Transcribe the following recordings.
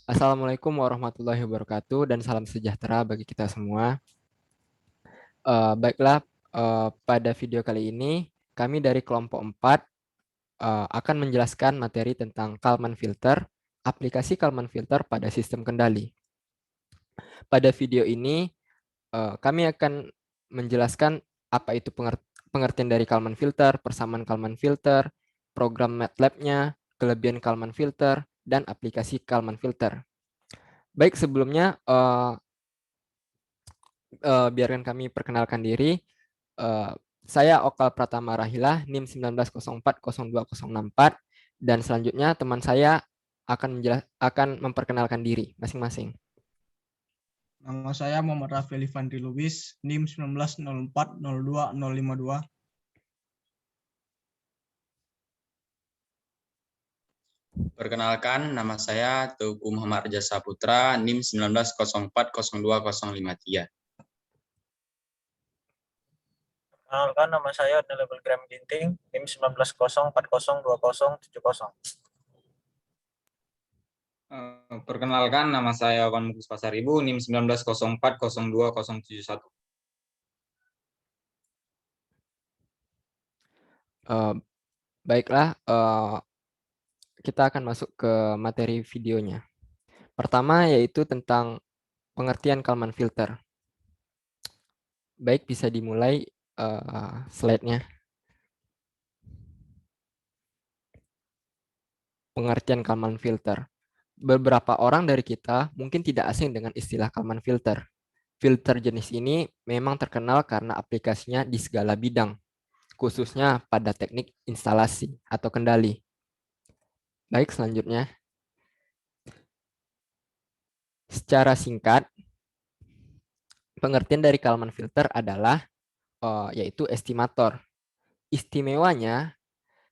Assalamualaikum warahmatullahi wabarakatuh dan salam sejahtera bagi kita semua. Baiklah, pada video kali ini kami dari kelompok 4 akan menjelaskan materi tentang Kalman filter, aplikasi Kalman filter pada sistem kendali. Pada video ini kami akan menjelaskan apa itu pengertian dari Kalman filter, persamaan Kalman filter, program MATLAB-nya, kelebihan Kalman filter, dan aplikasi Kalman filter. Baik, sebelumnya biarkan kami perkenalkan diri. Saya Okal Pratama Rahila, NIM 19040264, dan selanjutnya teman saya akan memperkenalkan diri masing-masing. Nama saya Muhammad Rafi Alifandri Lubis, NIM 1904020252. Perkenalkan, nama saya Teguh Muhammad Raja Saputra, NIM 19040253. Perkenalkan, nama saya Nelebel Gram Ginting, NIM 19040270. Perkenalkan, nama saya Wan Mukus Pasaribu, NIM 19040271. Baiklah, kita akan masuk ke materi videonya. Pertama yaitu tentang pengertian Kalman filter. Baik, bisa dimulai slide-nya. Pengertian Kalman filter. Beberapa orang dari kita mungkin tidak asing dengan istilah Kalman filter. Filter jenis ini memang terkenal karena aplikasinya di segala bidang, khususnya pada teknik instalasi atau kendali. Baik, selanjutnya. Secara singkat, pengertian dari Kalman filter adalah yaitu estimator. Istimewanya,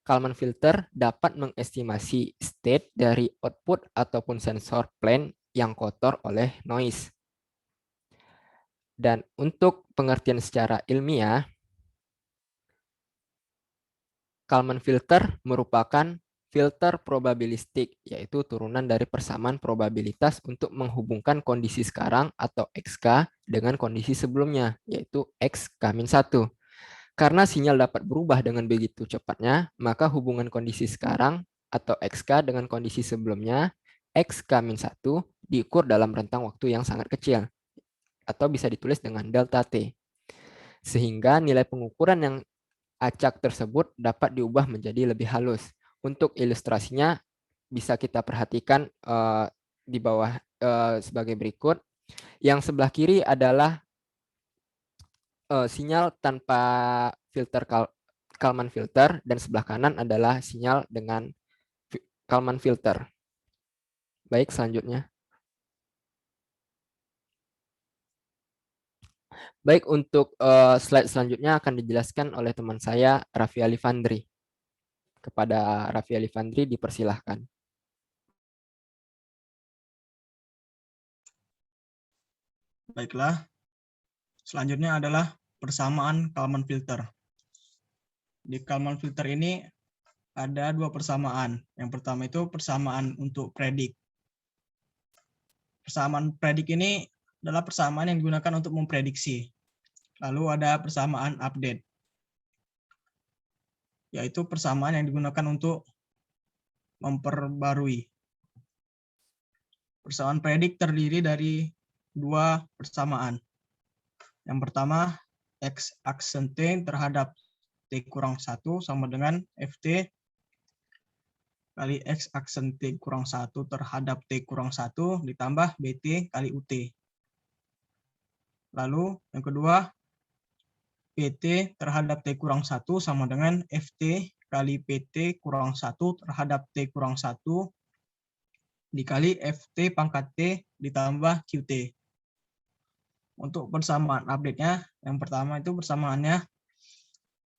Kalman filter dapat mengestimasi state dari output ataupun sensor plane yang kotor oleh noise. Dan untuk pengertian secara ilmiah, Kalman filter merupakan filter probabilistik, yaitu turunan dari persamaan probabilitas untuk menghubungkan kondisi sekarang atau XK dengan kondisi sebelumnya, yaitu XK-1. Karena sinyal dapat berubah dengan begitu cepatnya, maka hubungan kondisi sekarang atau XK dengan kondisi sebelumnya, XK-1, diukur dalam rentang waktu yang sangat kecil, atau bisa ditulis dengan delta T. Sehingga nilai pengukuran yang acak tersebut dapat diubah menjadi lebih halus. Untuk ilustrasinya bisa kita perhatikan di bawah sebagai berikut. Yang sebelah kiri adalah sinyal tanpa filter Kalman filter, dan sebelah kanan adalah sinyal dengan Kalman filter. Baik, selanjutnya. Baik, untuk slide selanjutnya akan dijelaskan oleh teman saya, Raffi Alifandri. Kepada Raffi Alifandri dipersilahkan. Baiklah, selanjutnya adalah persamaan Kalman filter. Di Kalman filter ini ada dua persamaan. Yang pertama itu persamaan untuk predik. Persamaan predik ini adalah persamaan yang digunakan untuk memprediksi. Lalu ada persamaan update, yaitu persamaan yang digunakan untuk memperbarui. Persamaan predik terdiri dari dua persamaan. Yang pertama, X aksen T terhadap T-1 sama dengan FT kali X aksen T-1 terhadap T-1 ditambah BT kali UT. Lalu yang kedua, PT terhadap T-1 sama dengan FT kali PT kurang 1 terhadap T-1 dikali FT pangkat T ditambah QT. Untuk persamaan update-nya, yang pertama itu persamaannya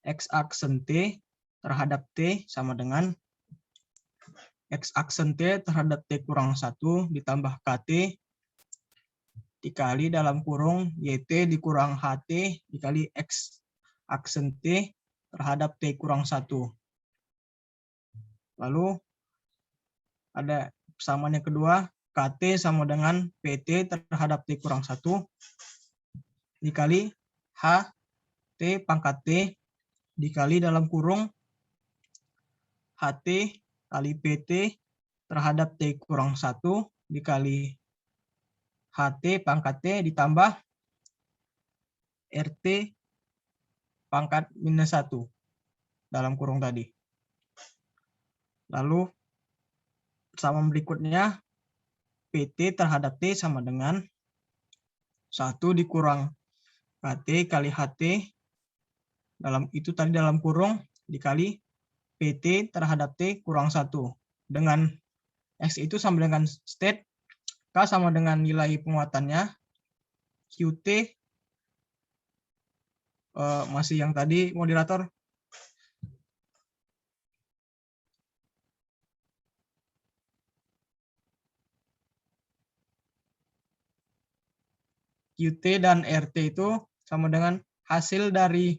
X aksen T terhadap T sama dengan X aksen T terhadap T-1 ditambah KT dikali dalam kurung YT dikurang HT dikali X aksen T terhadap T-1. Lalu ada persamaan yang kedua, KT sama dengan PT terhadap T kurang 1 dikali H T pangkat T dikali dalam kurung HT kali PT terhadap T kurang 1 dikali HT pangkat T ditambah RT pangkat minus 1 dalam kurung tadi. Lalu persamaan berikutnya PT terhadap T sama dengan 1 dikurang KT kali HT dalam kurung dikali PT terhadap T kurang 1. Dengan X itu sama dengan state, K sama dengan nilai penguatannya, QT masih yang tadi moderator. QT dan RT itu sama dengan hasil dari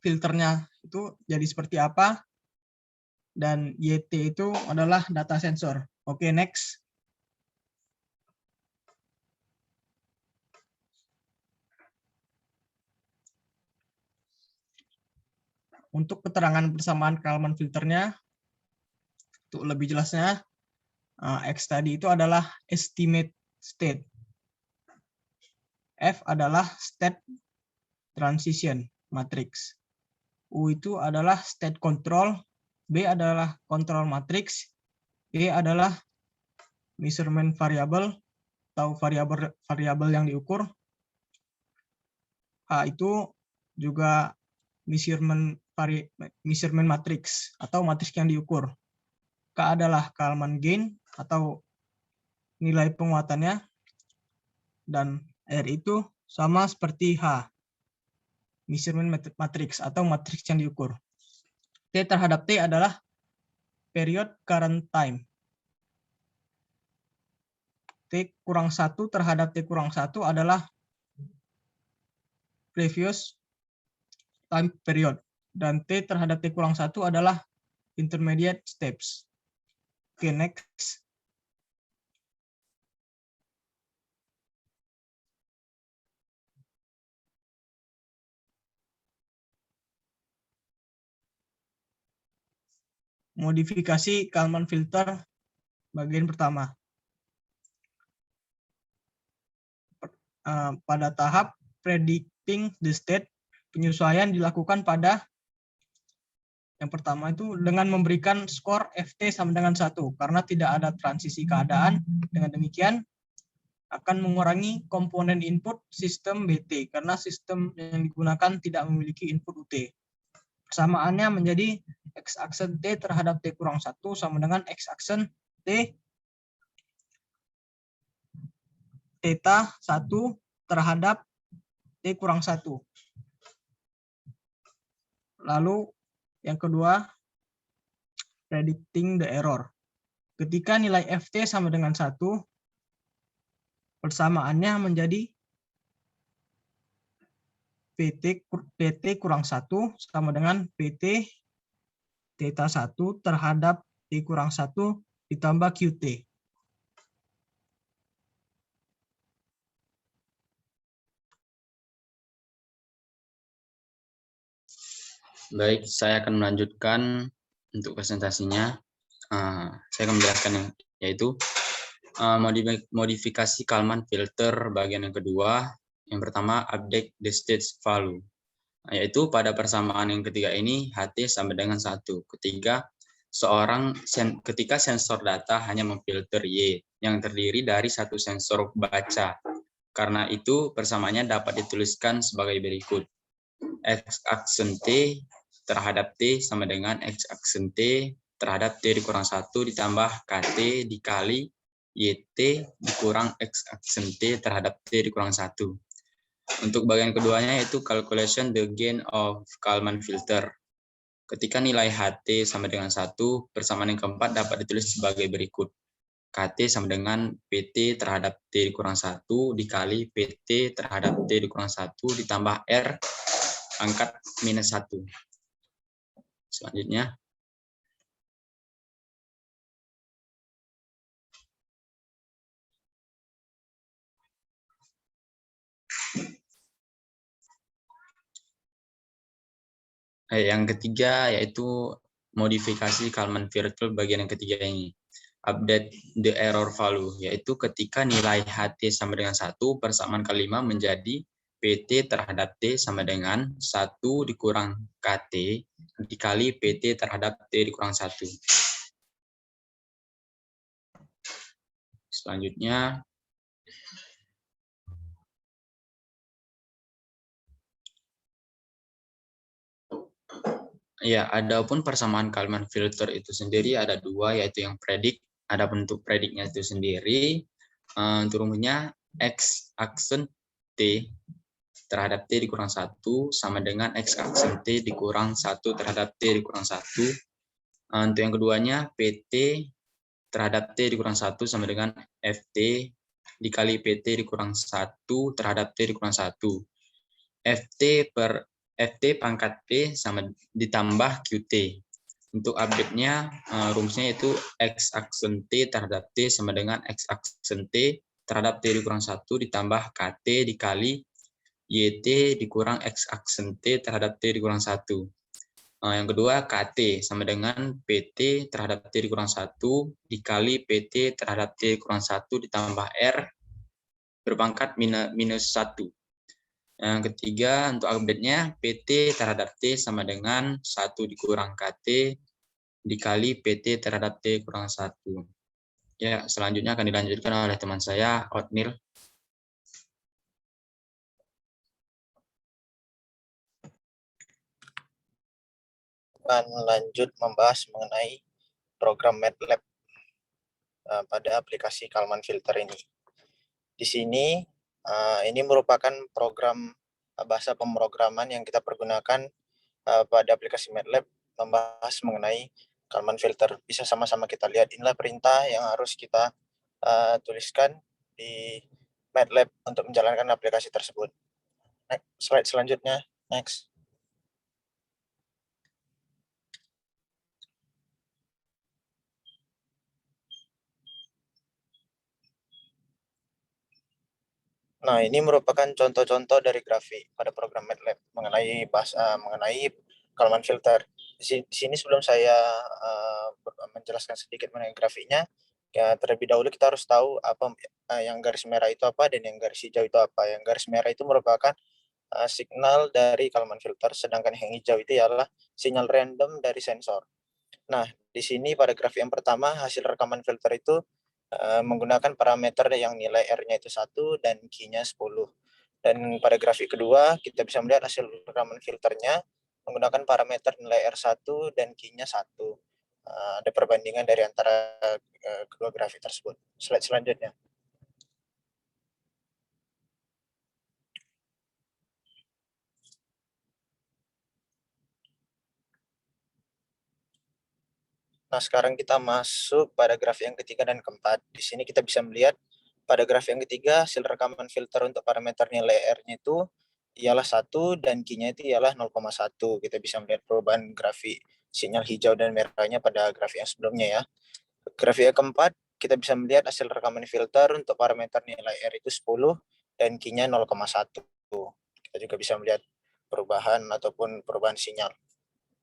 filternya itu jadi seperti apa, dan YT itu adalah data sensor. Oke, next. Untuk keterangan persamaan Kalman filternya, untuk lebih jelasnya, X tadi itu adalah estimate state. F adalah state transition matrix. U itu adalah state control. B adalah control matrix. E adalah measurement variable atau variabel yang diukur. H itu juga measurement matrix atau matriks yang diukur. K adalah Kalman gain atau nilai penguatannya, dan R itu sama seperti H, measurement matrix atau matriks yang diukur. T terhadap T adalah period current time. T kurang 1 terhadap T kurang 1 adalah previous time period. Dan T terhadap T kurang 1 adalah intermediate steps. Oke, next. Modifikasi Kalman filter bagian pertama. Pada tahap predicting the state, penyesuaian dilakukan pada yang pertama itu dengan memberikan skor FT sama dengan 1, karena tidak ada transisi keadaan. Dengan demikian akan mengurangi komponen input sistem BT karena sistem yang digunakan tidak memiliki input UT. Persamaannya menjadi X aksen T terhadap T kurang 1 sama dengan X aksen T theta 1 terhadap T kurang 1. Lalu yang kedua, predicting the error. Ketika nilai FT sama dengan 1, persamaannya menjadi PT kurang 1 sama dengan PT theta 1 terhadap T kurang 1 ditambah QT. Baik, saya akan melanjutkan untuk presentasinya. Saya akan menjelaskan yaitu modifikasi Kalman filter bagian yang kedua. Yang pertama, update the state value. Yaitu pada persamaan yang ketiga ini, HT sama dengan 1. Ketika sensor data hanya memfilter Y yang terdiri dari satu sensor baca. Karena itu, persamaannya dapat dituliskan sebagai berikut. X aksen T terhadap T sama dengan X aksen T terhadap T dikurang 1 ditambah KT dikali YT dikurang X aksen T terhadap T dikurang 1. Untuk bagian keduanya yaitu calculation the gain of Kalman filter. Ketika nilai HT sama dengan 1, persamaan yang keempat dapat ditulis sebagai berikut. KT sama dengan PT terhadap T dikurang 1 dikali PT terhadap T dikurang 1 ditambah R pangkat minus 1. Selanjutnya, Yang ketiga yaitu modifikasi Kalman filter bagian yang ketiga ini. Update the error value, yaitu ketika nilai HT sama dengan 1, persamaan kelima menjadi PT terhadap T sama dengan 1 dikurang KT dikali PT terhadap T dikurang 1. Selanjutnya, ya, adapun persamaan Kalman filter itu sendiri ada dua, yaitu yang predik. Ada bentuk prediknya itu sendiri, untuk rumusnya X aksen T terhadap T dikurang 1 sama dengan X aksen T dikurang 1 terhadap T dikurang 1. Untuk yang keduanya, PT terhadap T dikurang 1 sama dengan FT dikali PT dikurang 1 terhadap T dikurang 1. FT pangkat P sama ditambah QT. Untuk update-nya, rumusnya itu X aksen T terhadap T sama dengan X aksen T terhadap T dikurang 1 ditambah KT dikali YT dikurang X aksen T terhadap T dikurang 1. Yang kedua, KT sama dengan PT terhadap T dikurang 1 dikali PT terhadap T dikurang 1 ditambah R berpangkat minus 1. Yang ketiga, untuk update-nya, PT terhadap T sama dengan 1 dikurang KT dikali PT terhadap T kurang 1. Ya, selanjutnya akan dilanjutkan oleh teman saya, Otnil. Akan lanjut membahas mengenai program MATLAB pada aplikasi Kalman filter ini. Di sini ini merupakan program bahasa pemrograman yang kita pergunakan pada aplikasi MATLAB membahas mengenai Kalman filter. Bisa sama-sama kita lihat, inilah perintah yang harus kita tuliskan di MATLAB untuk menjalankan aplikasi tersebut. Next, slide selanjutnya, next. Nah, ini merupakan contoh-contoh dari grafik pada program MATLAB mengenai Kalman filter. Di sini sebelum saya menjelaskan sedikit mengenai grafiknya, ya terlebih dahulu kita harus tahu apa yang garis merah itu apa dan yang garis hijau itu apa. Yang garis merah itu merupakan signal dari Kalman filter, sedangkan yang hijau itu ialah sinyal random dari sensor. Nah, di sini pada grafik yang pertama hasil rekaman filter itu menggunakan parameter yang nilai R-nya itu 1 dan Q-nya 10. Dan pada grafik kedua kita bisa melihat hasil rekaman filternya menggunakan parameter nilai R1 dan Q-nya 1. Ada perbandingan dari antara kedua grafik tersebut. Slide selanjutnya. Nah, sekarang kita masuk pada grafik yang ketiga dan keempat. Di sini kita bisa melihat pada grafik yang ketiga, hasil rekaman filter untuk parameter nilai R-nya itu ialah 1 dan Q-nya itu ialah 0,1. Kita bisa melihat perubahan grafik sinyal hijau dan merahnya pada grafik yang sebelumnya ya. Grafik yang keempat, kita bisa melihat hasil rekaman filter untuk parameter nilai R itu 10 dan Q-nya 0,1. Kita juga bisa melihat perubahan ataupun perubahan sinyal.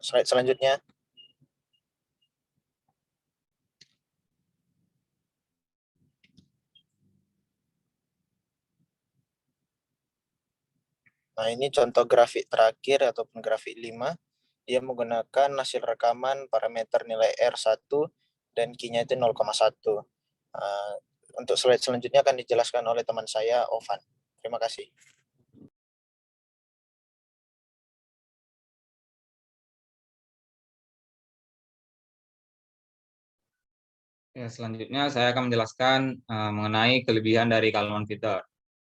Slide selanjutnya. Nah, ini contoh grafik terakhir ataupun grafik 5. Dia menggunakan hasil rekaman parameter nilai R1 dan Q-nya itu 0,1. Untuk slide selanjutnya akan dijelaskan oleh teman saya, Ovan. Terima kasih. Ya, selanjutnya saya akan menjelaskan mengenai kelebihan dari Kalman filter.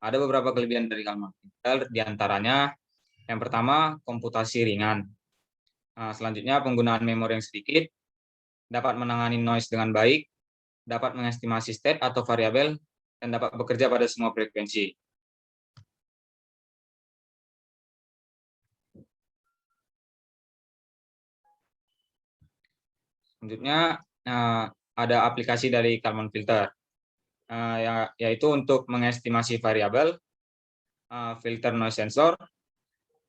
Ada beberapa kelebihan dari Kalman filter, diantaranya yang pertama komputasi ringan. Selanjutnya penggunaan memori yang sedikit, dapat menangani noise dengan baik, dapat mengestimasi state atau variabel, dan dapat bekerja pada semua frekuensi. Selanjutnya ada aplikasi dari Kalman filter, yaitu untuk mengestimasi variabel, filter noise sensor,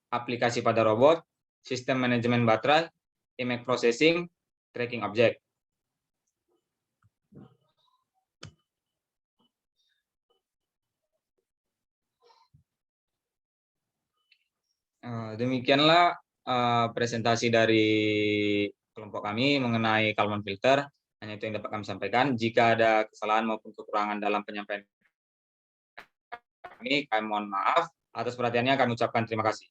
aplikasi pada robot, sistem manajemen baterai, image processing, tracking object. Demikianlah presentasi dari kelompok kami mengenai Kalman filter. Hanya itu yang dapat kami sampaikan. Jika ada kesalahan maupun kekurangan dalam penyampaian kami mohon maaf. Atas perhatiannya kami ucapkan terima kasih.